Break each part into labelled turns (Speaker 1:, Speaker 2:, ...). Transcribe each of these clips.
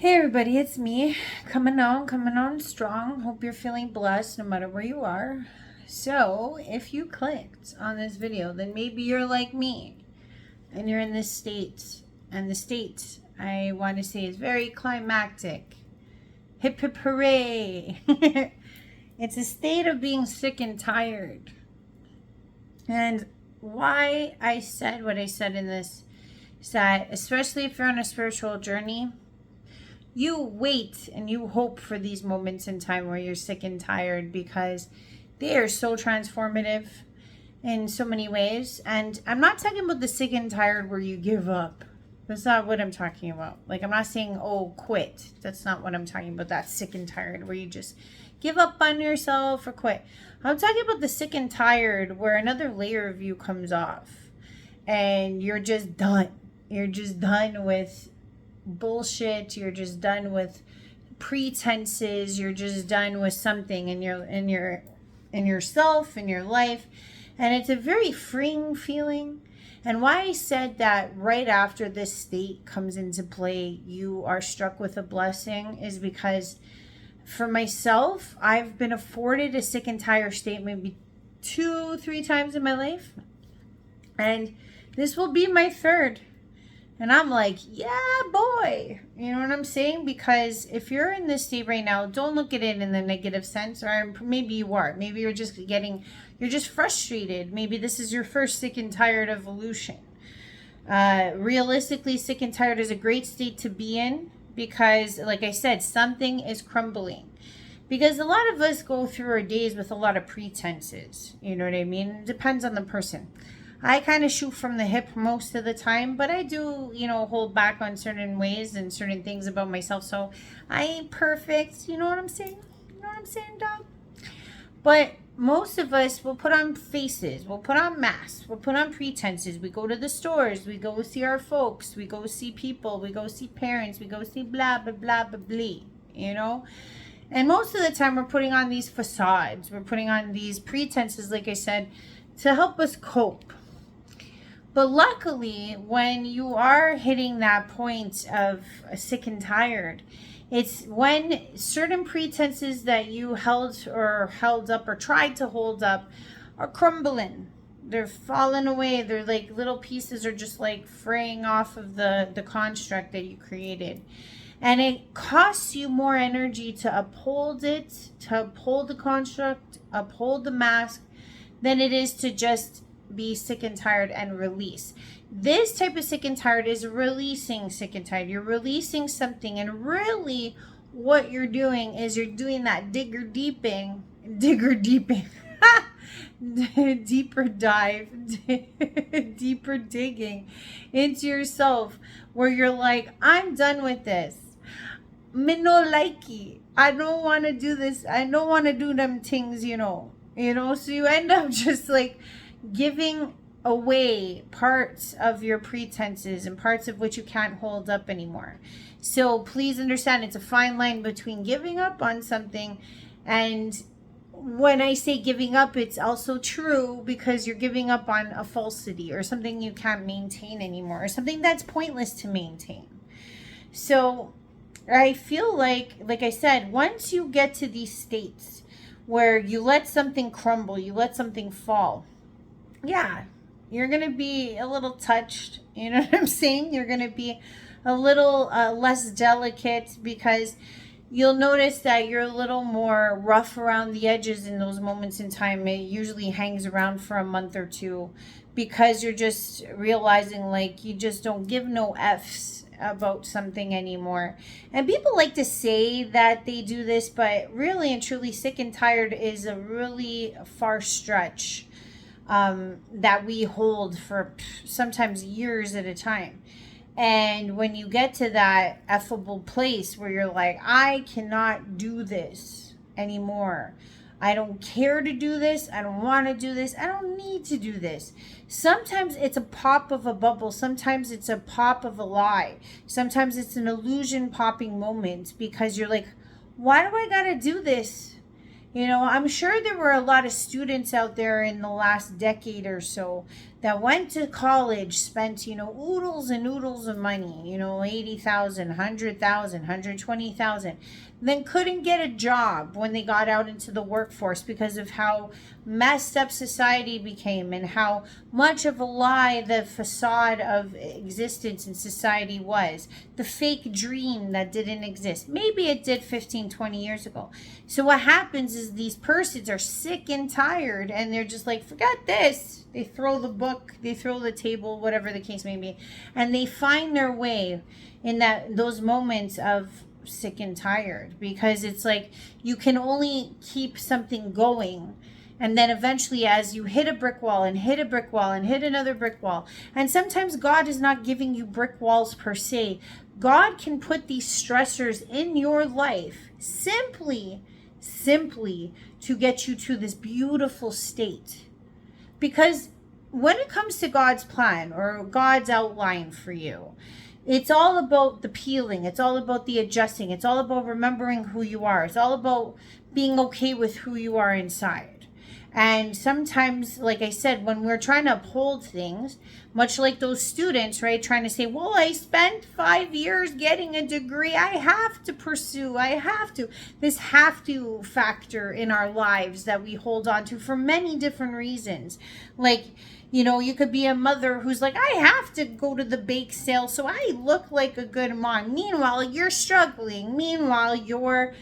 Speaker 1: Hey everybody, it's me coming on strong. Hope you're feeling blessed no matter where you are. So, if you clicked on this video, then maybe you're like me and you're in this state. And the state, I want to say, is very climactic. Hip hip hooray! It's a state of being sick and tired. And why I said what I said in this is that, especially if you're on a spiritual journey, you wait and you hope for these moments in time where you're sick and tired because they are so transformative in so many ways. And I'm not talking about the sick and tired where you give up. That's not what I'm talking about. Like, I'm not saying, oh, quit. That's not what I'm talking about. That sick and tired where you just give up on yourself or quit. I'm talking about the sick and tired where another layer of you comes off and you're just done. You're just done with bullshit. You're just done with pretenses. You're just done with something in yourself, in your life. And it's a very freeing feeling. And why I said that right after this state comes into play, you are struck with a blessing is because for myself, I've been afforded a sick and tired state maybe 2-3 times in my life. And this will be my third. And I'm like, yeah, boy. You know what I'm saying? Because if you're in this state right now, don't look at it in the negative sense. Or maybe you are. Maybe you're just frustrated. Maybe this is your first sick and tired evolution. Realistically, sick and tired is a great state to be in because, like I said, something is crumbling. Because a lot of us go through our days with a lot of pretenses. You know what I mean? It depends on the person. I kind of shoot from the hip most of the time, but I do, hold back on certain ways and certain things about myself. So I ain't perfect. You know what I'm saying? You know what I'm saying, dog? But most of us will put on faces. We'll put on masks. We'll put on pretenses. We go to the stores. We go see our folks. We go see people. We go see parents. We go see blah, blah, blah, blah, blah, And most of the time we're putting on these facades. We're putting on these pretenses, like I said, to help us cope. But luckily, when you are hitting that point of sick and tired, it's when certain pretenses that you held up or tried to hold up are crumbling. They're falling away. They're like little pieces are just like fraying off of the construct that you created. And it costs you more energy to uphold it, to uphold the construct, uphold the mask, than it is to just be sick and tired and release. This type of sick and tired is releasing sick and tired. You're releasing something, and really what you're doing is you're doing that digger deeping, deeper dive, deeper digging into yourself where you're like, I'm done with this. Me no likey. I don't want to do this. I don't want to do them things, so you end up just like giving away parts of your pretenses and parts of which you can't hold up anymore. So please understand, it's a fine line between giving up on something, and when I say giving up, it's also true because you're giving up on a falsity or something you can't maintain anymore, or something that's pointless to maintain. So I feel like I said, once you get to these states where you let something crumble, you let something fall, yeah, you're going to be a little touched. You know what I'm saying? You're going to be a little less delicate because you'll notice that you're a little more rough around the edges in those moments in time. It usually hangs around for a month or two because you're just realizing like you just don't give no F's about something anymore. And people like to say that they do this, but really and truly, sick and tired is a really far stretch that we hold for sometimes years at a time. And when you get to that effable place where you're like, I cannot do this anymore. I don't care to do this. I don't want to do this. I don't need to do this. Sometimes it's a pop of a bubble. Sometimes it's a pop of a lie. Sometimes it's an illusion popping moment because you're like, why do I got to do this? I'm sure there were a lot of students out there in the last decade or so that went to college, spent, oodles and oodles of money, 80,000, 100,000, 120,000, then couldn't get a job when they got out into the workforce because of how messed up society became and how much of a lie the facade of existence in society was. The fake dream that didn't exist. Maybe it did 15, 20 years ago. So what happens is these persons are sick and tired and they're just like, forget this. They throw the book, they throw the table, whatever the case may be. And they find their way in those moments of sick and tired, because it's like you can only keep something going, and then eventually as you hit a brick wall and hit a brick wall and hit another brick wall, and sometimes God is not giving you brick walls per se. God can put these stressors in your life simply to get you to this beautiful state. Because when it comes to God's plan or God's outline for you, it's all about the peeling. It's all about the adjusting. It's all about remembering who you are. It's all about being okay with who you are inside. And sometimes, like I said, when we're trying to uphold things, much like those students, right, trying to say, well, I spent 5 years getting a degree. I have to pursue. I have to. This have to factor in our lives that we hold on to for many different reasons. Like, you could be a mother who's like, I have to go to the bake sale so I look like a good mom. Meanwhile, you're struggling. Meanwhile, you're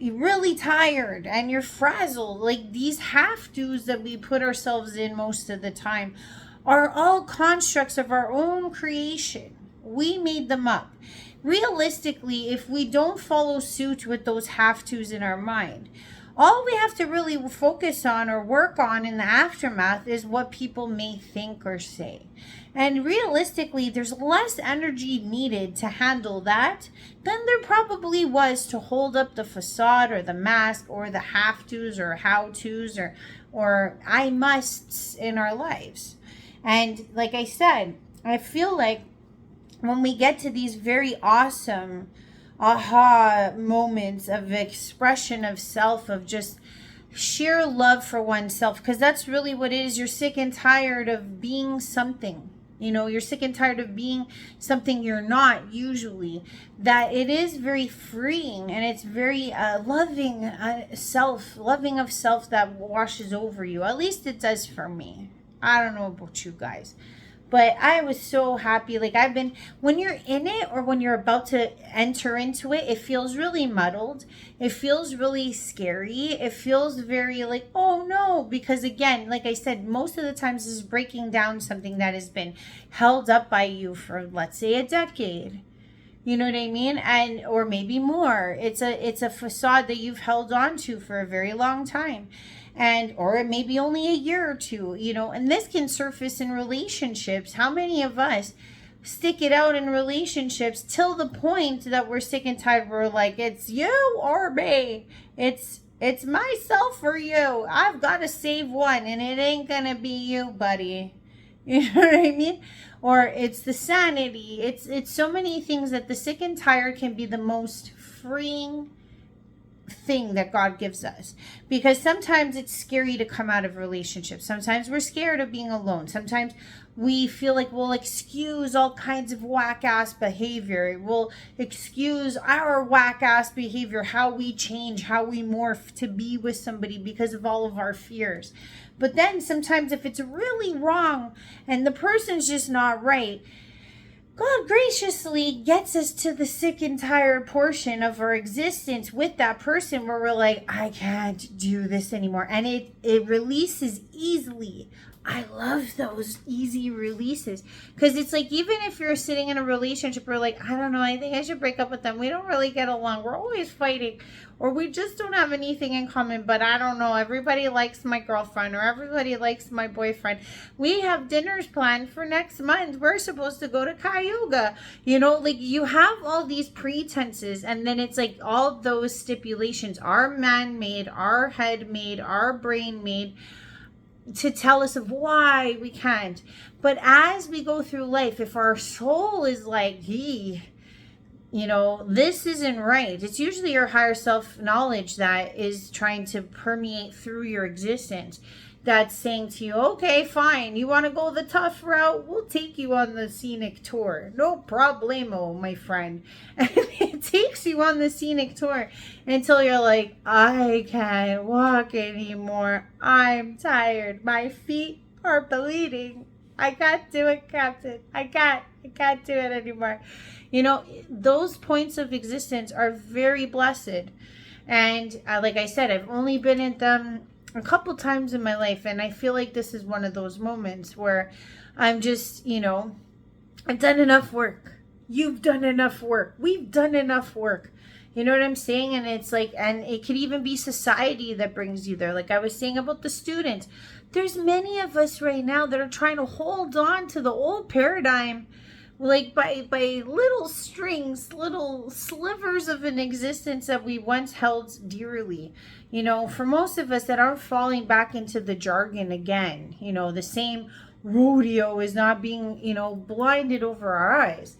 Speaker 1: really tired and you're frazzled. Like, these have-tos that we put ourselves in most of the time are all constructs of our own creation. We made them up. Realistically, if we don't follow suit with those have-tos in our mind, all we have to really focus on or work on in the aftermath is what people may think or say. And realistically, there's less energy needed to handle that than there probably was to hold up the facade or the mask or the have-tos or how-tos or I musts in our lives. And like I said, I feel like when we get to these very awesome aha moments of expression of self, of just sheer love for oneself, because that's really what it is. You're sick and tired of being something. You're sick and tired of being something you're not usually. That it is very freeing and it's very loving of self that washes over you. At least it does for me. I don't know about you guys. But I was so happy. Like, when you're in it or when you're about to enter into it, it feels really muddled. It feels really scary. It feels very like, oh no, because again, like I said, most of the times this is breaking down something that has been held up by you for, let's say, a decade. You know what I mean? And, or maybe more. It's a facade that you've held on to for a very long time. Or it may be only a year or two, and this can surface in relationships. How many of us stick it out in relationships till the point that we're sick and tired? We're like, it's you or me. It's myself or you. I've got to save one, and it ain't gonna be you, buddy. You know what I mean? Or it's the sanity. It's so many things that the sick and tired can be the most freeing thing that God gives us, because sometimes it's scary to come out of relationships. Sometimes we're scared of being alone. Sometimes we feel like we'll excuse all kinds of whack-ass behavior. We'll excuse our whack-ass behavior, how we change, how we morph to be with somebody because of all of our fears. But then sometimes if it's really wrong and the person's just not right, God graciously gets us to the sick and tired portion of our existence with that person where we're like, I can't do this anymore. And it releases easily. I love those easy releases, because it's like, even if you're sitting in a relationship, we're like, I don't know, I think I should break up with them. We don't really get along. We're always fighting, or we just don't have anything in common. But I don't know, everybody likes my girlfriend, or everybody likes my boyfriend. We have dinners planned for next month. We're supposed to go to Cayuga. Like, you have all these pretenses, and then it's like all those stipulations are man-made, our head-made, our brain-made, to tell us of why we can't. But as we go through life, if our soul is like, this isn't right, it's usually your higher self knowledge that is trying to permeate through your existence that's saying to you, okay, fine, you want to go the tough route? We'll take you on the scenic tour. No problemo, my friend. And it takes you on the scenic tour until you're like, I can't walk anymore. I'm tired. My feet are bleeding. I can't do it, Captain. I can't do it anymore. You know, those points of existence are very blessed. And like I said, I've only been at them a couple times in my life, and I feel like this is one of those moments where I'm just, I've done enough work. You've done enough work. We've done enough work. You know what I'm saying? And it's like, and it could even be society that brings you there. Like I was saying about the students, there's many of us right now that are trying to hold on to the old paradigm, like by little strings, little slivers of an existence that we once held dearly. For most of us that are falling back into the jargon again, the same rodeo is not being, blinded over our eyes.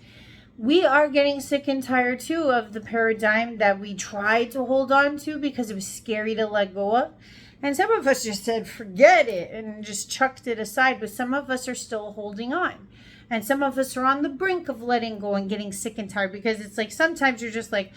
Speaker 1: We are getting sick and tired too of the paradigm that we tried to hold on to because it was scary to let go of. And some of us just said, forget it, and just chucked it aside. But some of us are still holding on. And some of us are on the brink of letting go and getting sick and tired, because it's like sometimes you're just like,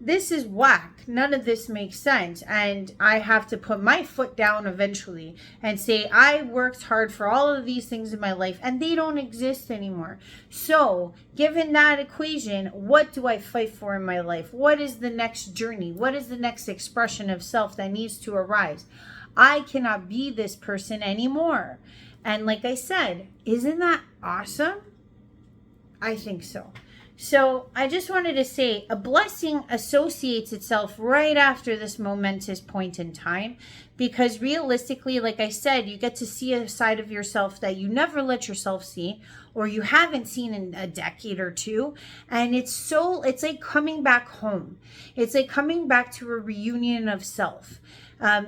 Speaker 1: this is whack. None of this makes sense. And I have to put my foot down eventually and say, I worked hard for all of these things in my life and they don't exist anymore. So given that equation, what do I fight for in my life? What is the next journey? What is the next expression of self that needs to arise? I cannot be this person anymore. And like I said, isn't that awesome? I think so. So I just wanted to say a blessing associates itself right after this momentous point in time, because realistically, like I said, you get to see a side of yourself that you never let yourself see, or you haven't seen in a decade or two. And it's like coming back home. It's like coming back to a reunion of self.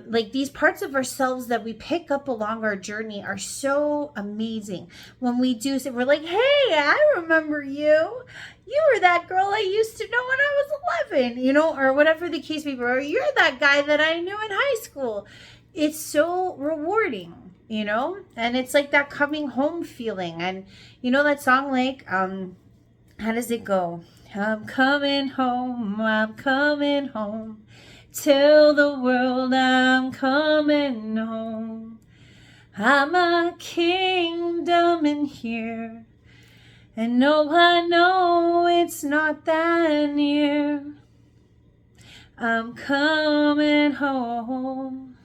Speaker 1: Like these parts of ourselves that we pick up along our journey are so amazing. When we do so, we're like, hey, I remember you. You were that girl I used to know when I was 11, or whatever the case may be. Or you're that guy that I knew in high school. It's so rewarding, and it's like that coming home feeling. And that song, like, how does it go? I'm coming home, tell the world I'm coming home. I'm a kingdom in here, and no, I know it's not that near. I'm coming home.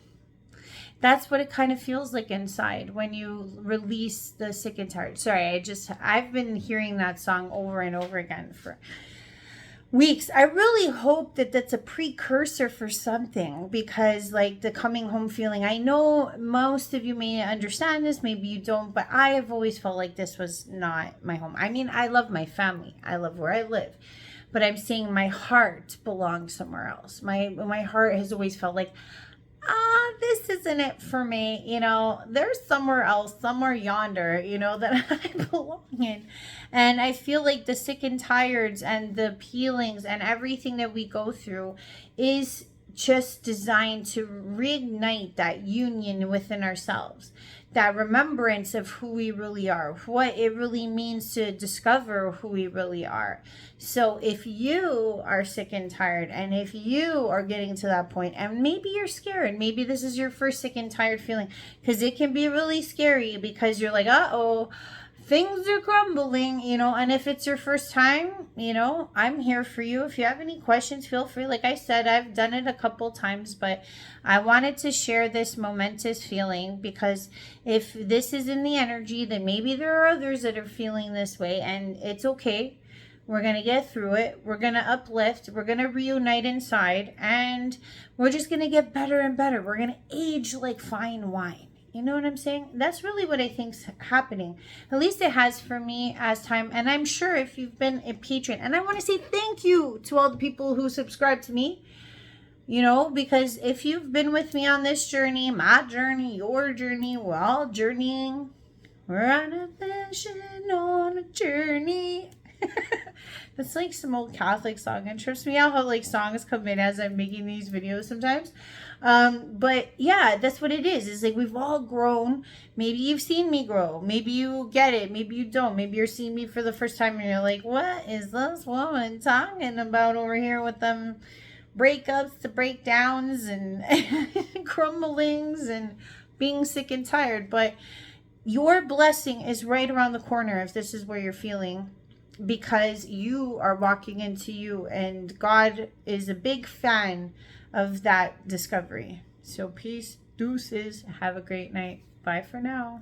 Speaker 1: That's what it kind of feels like inside when you release the sick and tired. Sorry, I've been hearing that song over and over again for weeks. I really hope that that's a precursor for something, because like the coming home feeling, I know most of you may understand this, maybe you don't, but I have always felt like this was not my home. I mean, I love my family. I love where I live. But I'm saying my heart belongs somewhere else. My heart has always felt like, this isn't it for me. There's somewhere else, somewhere yonder, that I belong in. And I feel like the sick and tireds and the peelings and everything that we go through is just designed to reignite that union within ourselves, that remembrance of who we really are, what it really means to discover who we really are. So if you are sick and tired, and if you are getting to that point, and maybe you're scared, maybe this is your first sick and tired feeling, because it can be really scary, because you're like, uh-oh, things are crumbling, and if it's your first time, I'm here for you. If you have any questions, feel free. Like I said, I've done it a couple times, but I wanted to share this momentous feeling, because if this is in the energy, then maybe there are others that are feeling this way, and it's okay. We're going to get through it. We're going to uplift. We're going to reunite inside, and we're just going to get better and better. We're going to age like fine wine. You know what I'm saying? That's really what I think's happening. At least it has for me as time. And I'm sure if you've been a patron, and I want to say thank you to all the people who subscribe to me, because if you've been with me on this journey, my journey, your journey, we're all journeying. We're on a mission, on a journey. That's like some old Catholic song. And trust me out how like songs come in as I'm making these videos sometimes. But yeah, that's what it is. It's like we've all grown. Maybe you've seen me grow. Maybe you get it. Maybe you don't. Maybe you're seeing me for the first time and you're like, what is this woman talking about over here with them breakups to breakdowns and crumblings and being sick and tired? But your blessing is right around the corner if this is where you're feeling, because you are walking into you, and God is a big fan of that discovery. So peace, deuces, have a great night. Bye for now.